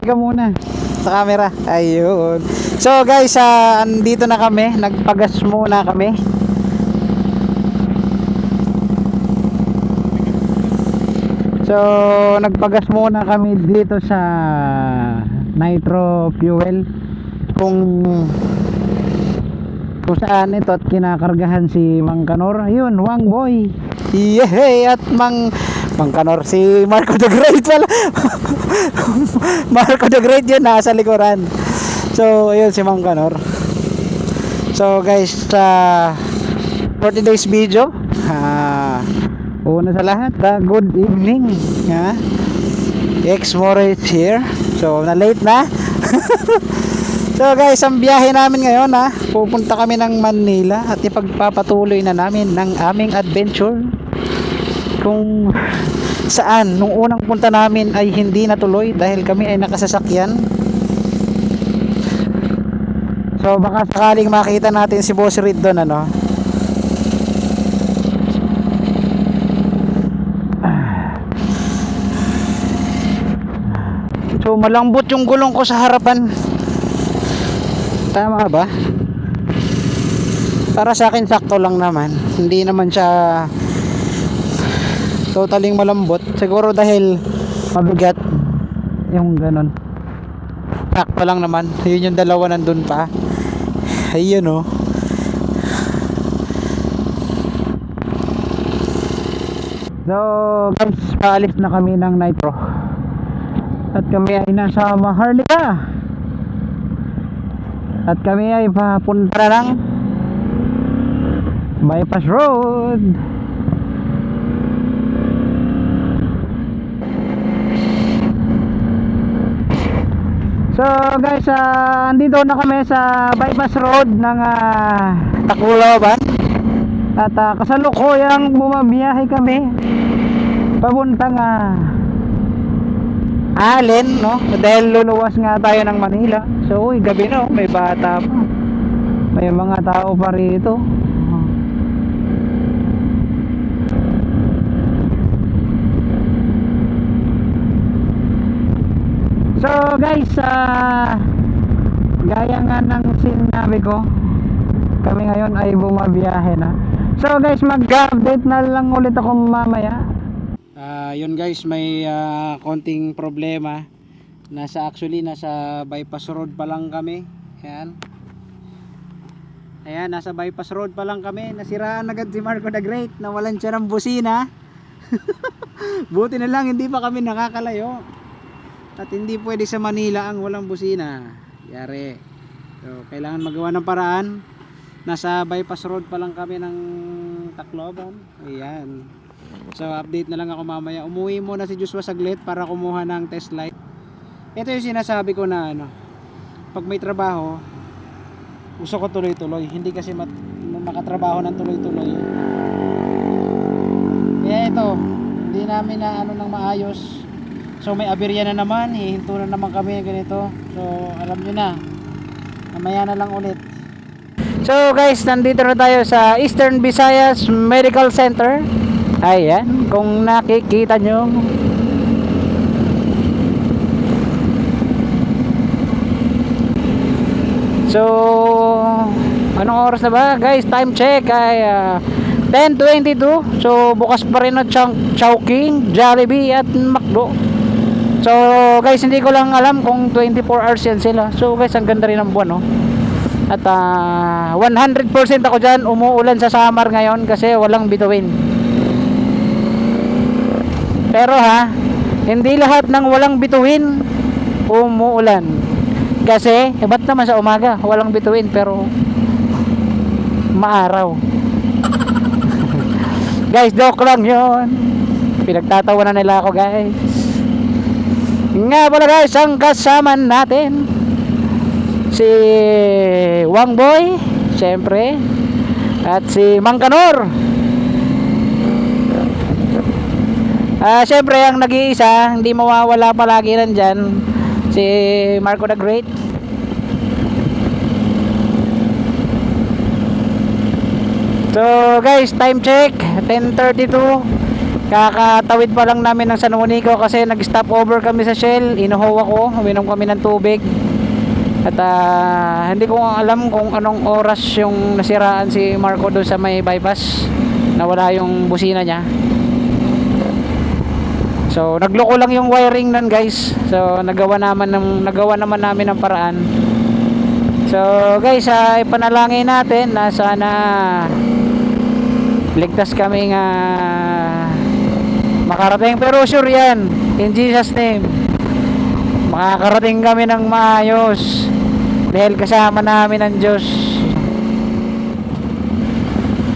ka muna sa camera. Ayun. So guys, andito na kami. Nagpagas muna kami. So nagpagas muna kami dito sa Nitro Fuel. Kung saan ito at kinakargahan si Mang Kanor. Ayun, Wang Boy. Yehey! At Mang Kanor, si Marco the Great pala. Marco the Great yun, nasa likuran. So ayun si Mang Kanor. So guys, for today's video, una sa lahat, good evening. X More is here. So na late na. So guys, ang biyahe namin ngayon, pupunta kami ng Manila at ipagpapatuloy na namin ng aming adventure kung saan nung unang punta namin ay hindi natuloy dahil kami ay nakasasakyan. So baka sakaling makita natin si Boss Reed doon, ano. So malambot yung gulong ko sa harapan. Tama ba? Para sa akin sakto lang naman. Hindi naman siya totaling malambot. Siguro dahil mabigat yung ganon. Sakto lang naman. Yun yung dalawa nandun pa. Ayun oh. So guys, paalis na kami ng Nitro. At kami ay nasa Maharlika. At kami ay papunta na ng Bypass Road. So guys, andito na kami sa Bypass Road ng Tacloban. At kasalukuyang bumabiyahe kami papuntang Allen, no? Dahil luluwas nga tayo ng Manila. So, gabi na, may bata pa. May mga tao pa rito. So, guys, gaya nga ng sinabi ko, kami ngayon ay bumabiyahe na. So, guys, mag-update na lang ulit ako mamaya. Yun guys, may konting problema. Nasa Bypass Road pa lang kami. Ayan, nasa Bypass Road pa lang kami. Nasiraan agad si Marco the Great. Nawalan siya ng busina. Buti na lang hindi pa kami nakakalayo. At hindi pwede sa Manila ang walang busina. Yari. So, kailangan magawa ng paraan. Nasa Bypass Road pa lang kami ng Tacloban. Ayan. So update na lang ako mamaya. Umuwi muna si Joshua saglit para kumuha ng test light. Ito yung sinasabi ko na pag may trabaho, gusto ko tuloy-tuloy. Hindi kasi makatrabaho ng tuloy-tuloy. Kaya ito, hindi namin na ng maayos. So may aberya na naman, hihinto na naman kami ganito. So alam nyo na, mamaya na lang ulit. So guys, nandito na tayo sa Eastern Visayas Medical Center. Ayan, kung nakikita nyo. So anong oras na ba guys? Time check ay 10:22. So bukas pa rin ang Chowking, Jollibee at McDo. So guys, hindi ko lang alam kung 24 hours yan sila. So guys, ang ganda rin ng buwan, no? At 100% ako dyan. Umuulan sa summer ngayon kasi walang bituin. Pero hindi lahat ng walang bituin umuulan. Kasi ba't naman sa umaga walang bituin pero maaraw. Guys, joke lang yun. Pinagtatawanan nila ako guys. Nga pala guys, ang kasama natin si Wang Boy, syempre, at si Mang Kanor. Syempre ang nag-iisa, hindi mawawala palagi nandyan, si Marco the Great. So guys, time check 10:32. Kakatawid pa lang namin ng San Juanico kasi nag-stop over kami sa Shell. Inuho ako, uminom kami ng tubig. At hindi ko alam kung anong oras yung nasiraan si Marco doon sa may bypass. Nawala yung busina niya. So nagloko lang yung wiring nun guys. So nagawa naman namin ng paraan. So guys, ipanalangin natin na sana ligtas kami nga makarating, pero sure yan, in Jesus name makakarating kami ng maayos dahil kasama namin ang Diyos.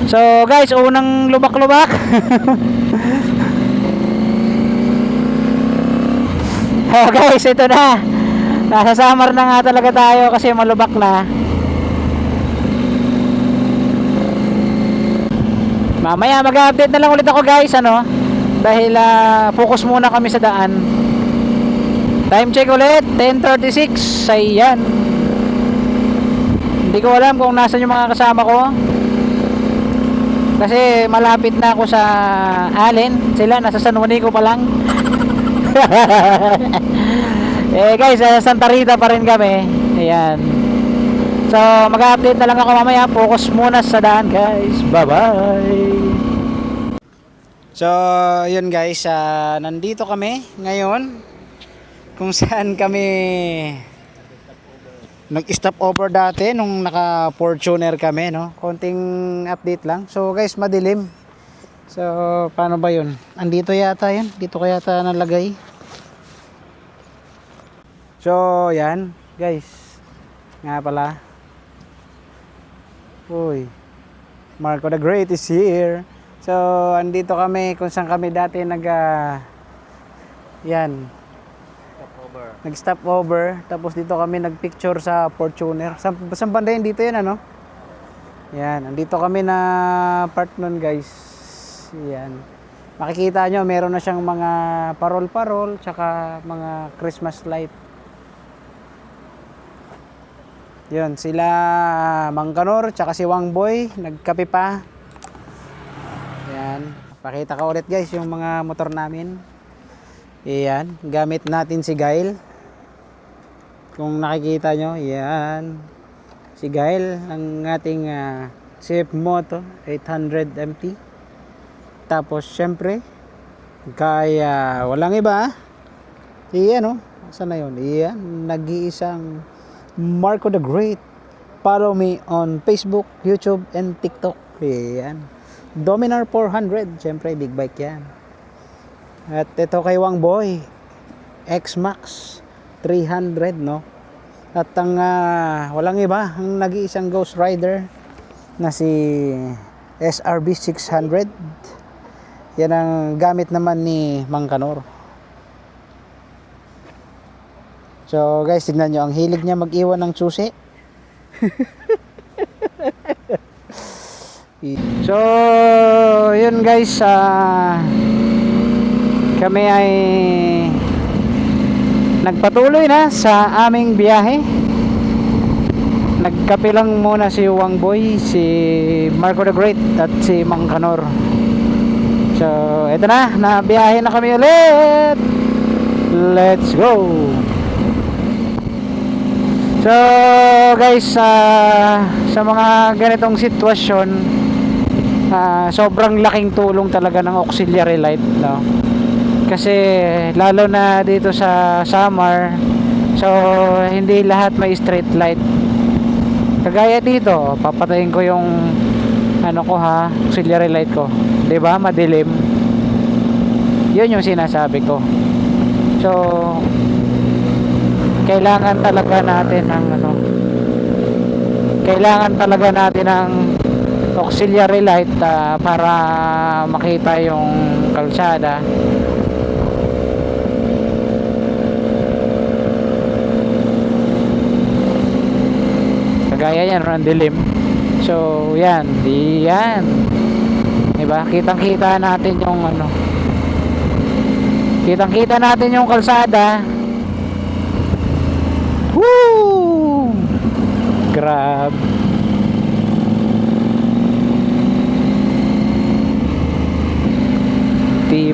So guys, unang lubak-lubak. Oh guys, ito na, nasa summer na nga talaga tayo kasi malubak na. Mamaya mag-update na lang ulit ako guys, dahil focus muna kami sa daan. Time check ulit, 10:36. Ayan, hindi ko alam kung nasan yung mga kasama ko kasi malapit na ako sa Allen. Sila nasa San Juanico pa lang. Guys, sa Santa Rita pa rin kami. Ayan. So mag-update na lang ako mamaya. Focus muna sa daan guys. Bye bye. So yun guys, nandito kami ngayon kung saan kami nag-stop over dati nung naka Fortuner kami, konting update lang. So guys, madilim. So paano ba yun? Andito yata yun, dito kaya yata nalagay. So yan guys, nga pala, uy, Marco the Great is here. So andito kami kung saan kami dati nag-stop over. Tapos dito kami nagpicture sa Fortuner. Saan banda yun? Dito yun yan, andito kami na part nun guys. Yan, makikita nyo meron na siyang mga parol-parol tsaka mga Christmas light. Yun, sila Mang Kanor tsaka si Wang Boy nagkape pa. Yan, pakita ka ulit guys yung mga motor namin. Yan, gamit natin si Gail. Kung nakikita nyo, yan, si Gail, ang ating CF Moto 800 MT. Tapos syempre kaya walang iba, iyan saan na yun? Iyan, nag-iisang Marco the Great. Follow me on Facebook, YouTube, and TikTok. Iyan, Dominar 400, syempre big bike yan. At ito kay Wang Boy, X-Max 300, At ang walang iba, ang nag-iisang Ghost Rider na si SRB 600. Yan ang gamit naman ni Mang Kanor. So guys, tignan nyo, ang hilig niya mag-iwan ng susi. So yun guys, kami ay nagpatuloy na sa aming biyahe. Nagkape lang muna si Wang Boy, si Marco the Great at si Mang Kanor. So eto na, nabiyahe na kami ulit. Let's go. So guys, sa mga ganitong sitwasyon, sobrang laking tulong talaga ng auxiliary light, kasi lalo na dito sa summer, so hindi lahat may street light. Kagaya dito, papatayin ko yung auxiliary light ko, 'di ba? Madilim. 'Yun yung sinasabi ko. So kailangan talaga natin ng auxiliary light para makita yung kalsada. Kagaya yan, ang dilim. So yan, diba? Kitang-kita natin yung kitang-kita natin yung kalsada. Woo! Grab.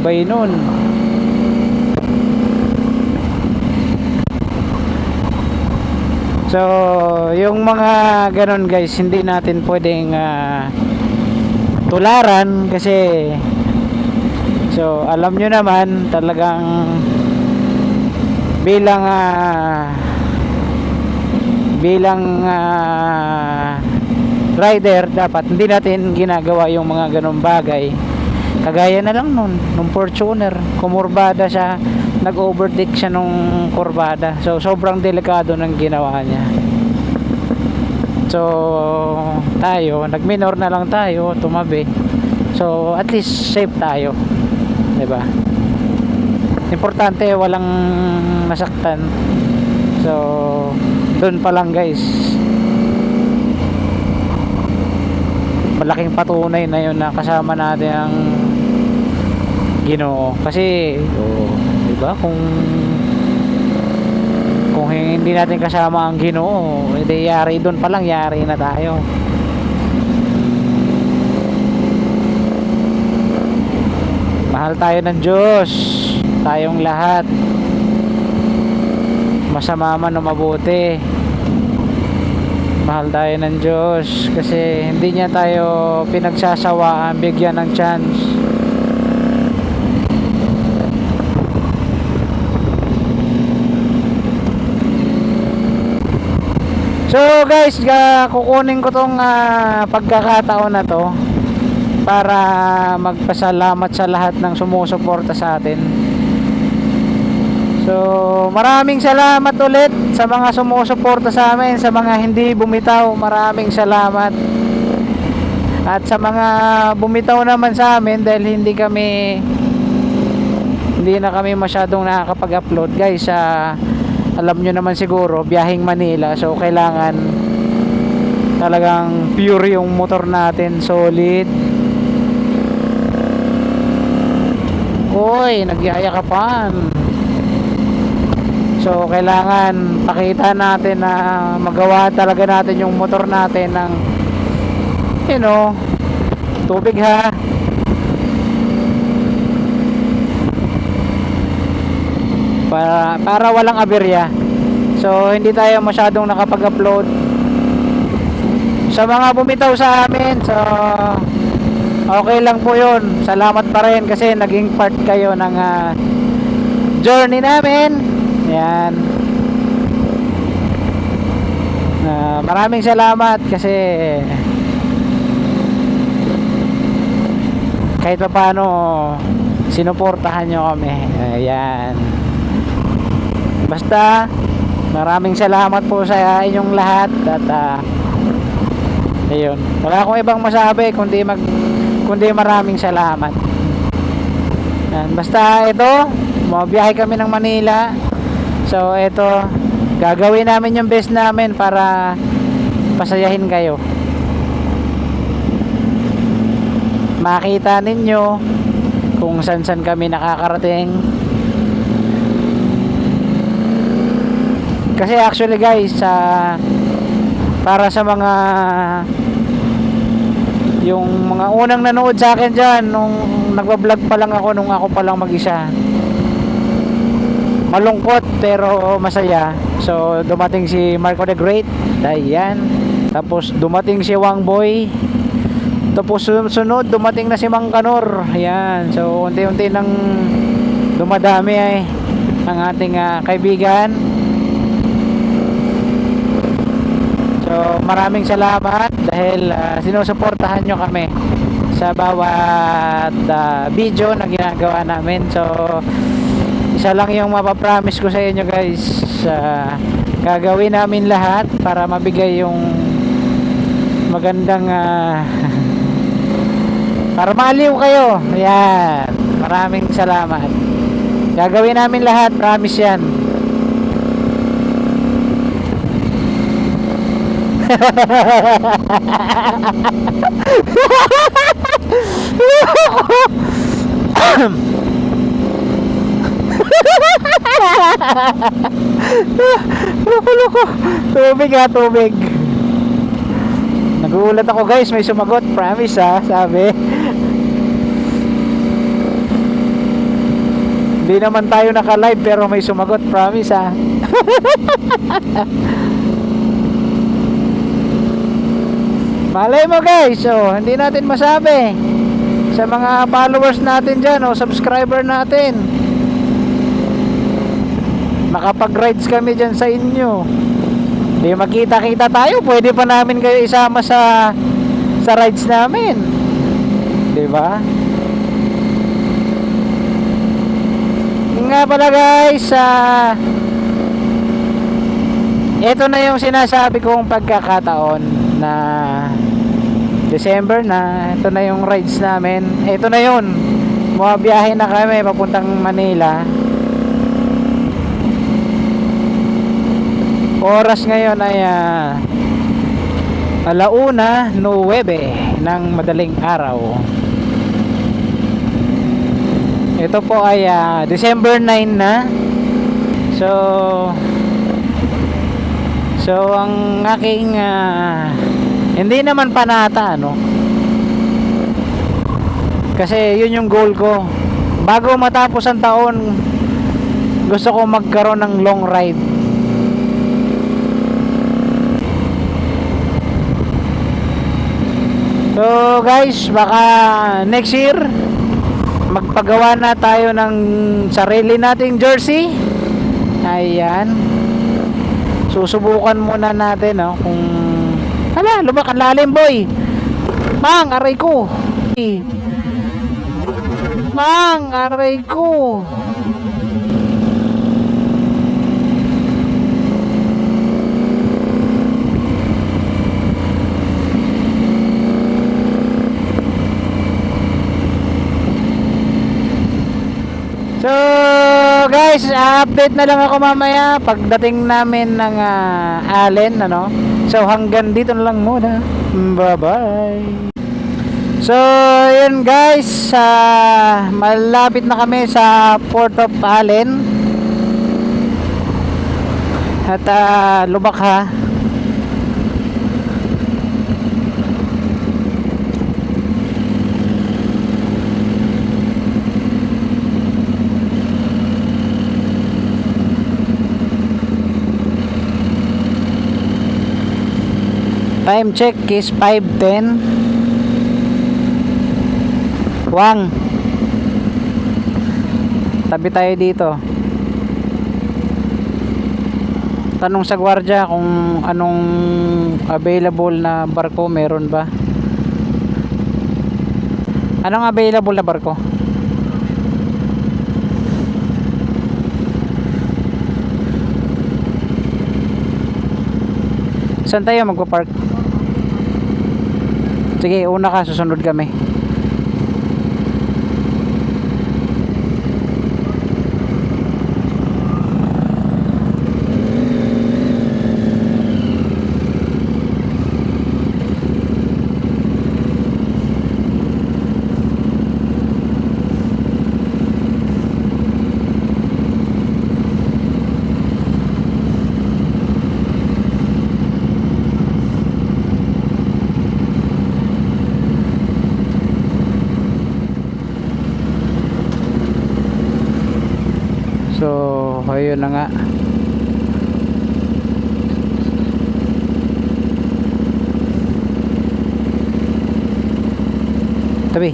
tibay nun. So yung mga ganon guys, hindi natin pwedeng tularan kasi so alam nyo naman talagang bilang rider dapat hindi natin ginagawa yung mga ganong bagay. Kagaya na lang nung Fortuner, kumurbada siya, nag-overtake siya nung kurbada. So sobrang delikado ng ginawa niya. So tayo, nag-minor na lang tayo, tumabi. So at least safe tayo. 'Di ba? Importante walang nasaktan. So doon pa lang guys, malaking patunay na yun na kasama natin ang Ginoo. Kasi diba, kung hindi natin kasama ang Ginoo, edi yari doon pa lang, yari na tayo. Mahal tayo ng Diyos, tayong lahat, masama man o mabuti, mahal tayo ng Diyos kasi hindi niya tayo pinagsasawaan, bigyan ng chance. So guys, kukunin ko tong pagkakataon na to para magpasalamat sa lahat ng sumusuporta sa atin. So maraming salamat ulit sa mga sumusuporta sa amin, sa mga hindi bumitaw, maraming salamat. At sa mga bumitaw naman sa amin dahil hindi na kami masyadong nakakapag-upload guys. Alam nyo naman siguro, biyaheng Manila, so kailangan talagang pure yung motor natin, solid. Uy, nagyayakapan. So kailangan pakita natin na magawa talaga natin yung motor natin ng tubig ha. Para walang aberya. So hindi tayo masyadong nakapag-upload. Sa mga bumitaw sa amin, so okay lang po yun. Salamat pa rin kasi naging part kayo ng journey namin. Yan. Maraming salamat kasi kahit pa paano sinuportahan nyo kami. Ayan. Basta maraming salamat po sa inyong lahat. At ayun, wala akong ibang masabi kundi maraming salamat. Yan. Basta ito, mabiyahe kami ng Manila. So ito, gagawin namin yung best namin para pasayahin kayo. Makita ninyo kung saan kami nakakarating. Kasi actually guys, para sa mga unang nanood sa akin dyan, nung nagbablog pa lang ako, nung ako pa lang mag-isa, malungkot pero masaya. So dumating si Marco the Great, ayan. Tapos dumating si Wang Boy. Tapos sunod dumating na si Mang Kanor. Ayan. So unti-unti nang dumadami ang ating kaibigan. So maraming salamat dahil sinusuportahan nyo kami sa bawat video na ginagawa namin. So isa lang yung mapapromise ko sa inyo guys, gagawin namin lahat para mabigay yung magandang para maaliw kayo. Ayan, maraming salamat. Gagawin namin lahat, promise yan. Loko. Tubig. Nagulat ako guys, may sumagot, promise sabi. Hindi naman tayo naka-live pero may sumagot, promise ha. Malay mo guys, so hindi natin masabi sa mga followers natin dyan o subscriber natin, makapag-rides kami dyan sa inyo. Hindi makita-kita tayo, pwede pa namin kayo isama sa rides namin, di ba? Nga pala guys, ito na yung sinasabi kong pagkakataon na December na. Ito na yung rides namin. Ito na yun, bumabiyahe na kami papuntang Manila. Oras ngayon ay 1:09 ng madaling araw. Ito po ay December 9 na. So ang aking hindi naman panata, no? Kasi yun yung goal ko. Bago matapos ang taon, gusto ko magkaroon ng long ride. So guys, baka next year magpagawa na tayo ng sarili nating jersey. Ayan. Susubukan muna natin, no, kung hala, lumakan lalim boy. Mang, aray ko. Mang, aray ko. So guys, update na lang ako mamaya pagdating namin ng Allen, ano. So hanggang dito na lang muna. Bye bye. So yun guys, malapit na kami sa Port of Allen. At lubak ha. Time check is 5:10. Wang, tabi tayo dito. Tanong sa gwardiya kung anong available na barko meron ba. Anong available na barko? Saan tayo magpa-park? Sige, una ka, susunod kami. So, ayun na nga. Tabi.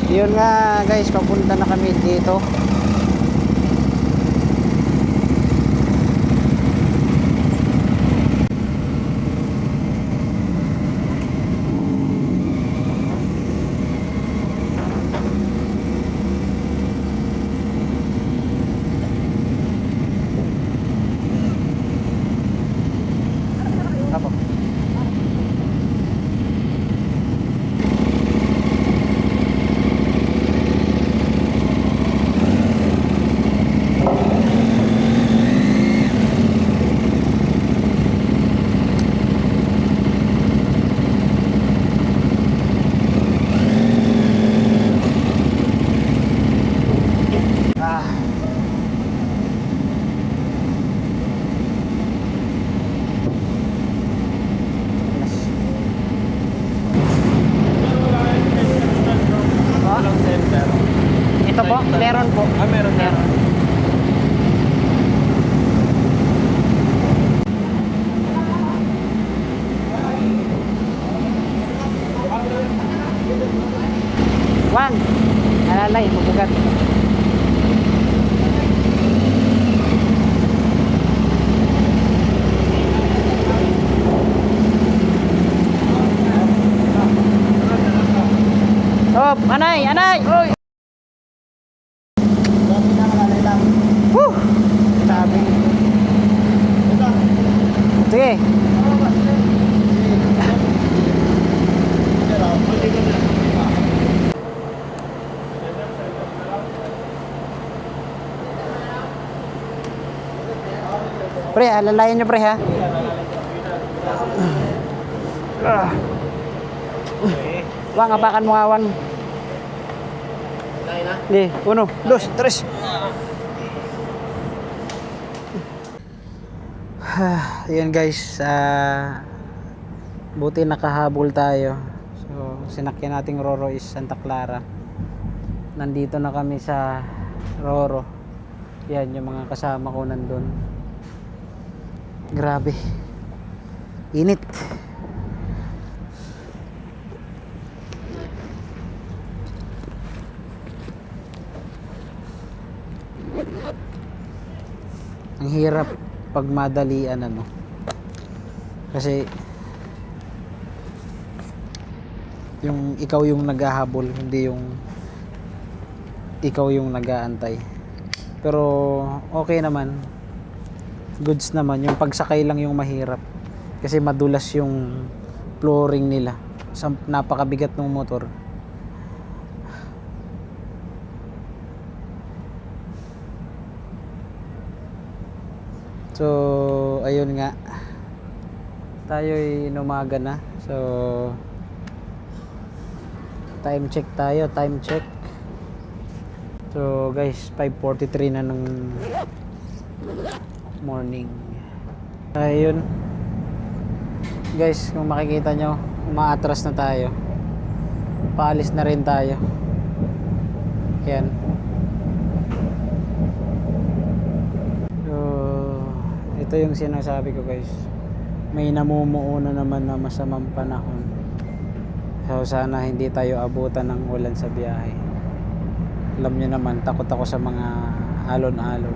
Yun nga guys, papunta na kami dito. Anay, anay! Oy! Woo! Sabi. Sige. Pre, alalayan nyo pre ha. Wang, apakan mo awan. Di, 1, 2, 3. Ayan guys, buti nakahabol tayo. So, sinakyan nating Roro is Santa Clara. Nandito na kami sa Roro. Yan, yung mga kasama ko nandun. Grabe. Init. Ang hirap pag madalian ano. Kasi yung ikaw yung naghahabol, hindi yung ikaw yung nag-aantay. Pero okay naman. Goods naman, yung pagsakay lang yung mahirap. Kasi madulas yung flooring nila. Napakabigat ng motor. So, ayun nga. Tayo'y inumaga na. So, time check tayo, time check. So, guys, 5:43 na ng morning. Ayun. Guys, kung makikita nyo, umaatras na tayo. Paalis na rin tayo. Yan. Ito yung sinasabi ko guys, may namumuo na naman na masamang panahon. So sana hindi tayo abutan ng ulan sa biyahe. Alam nyo naman, takot ako sa mga alon-alon.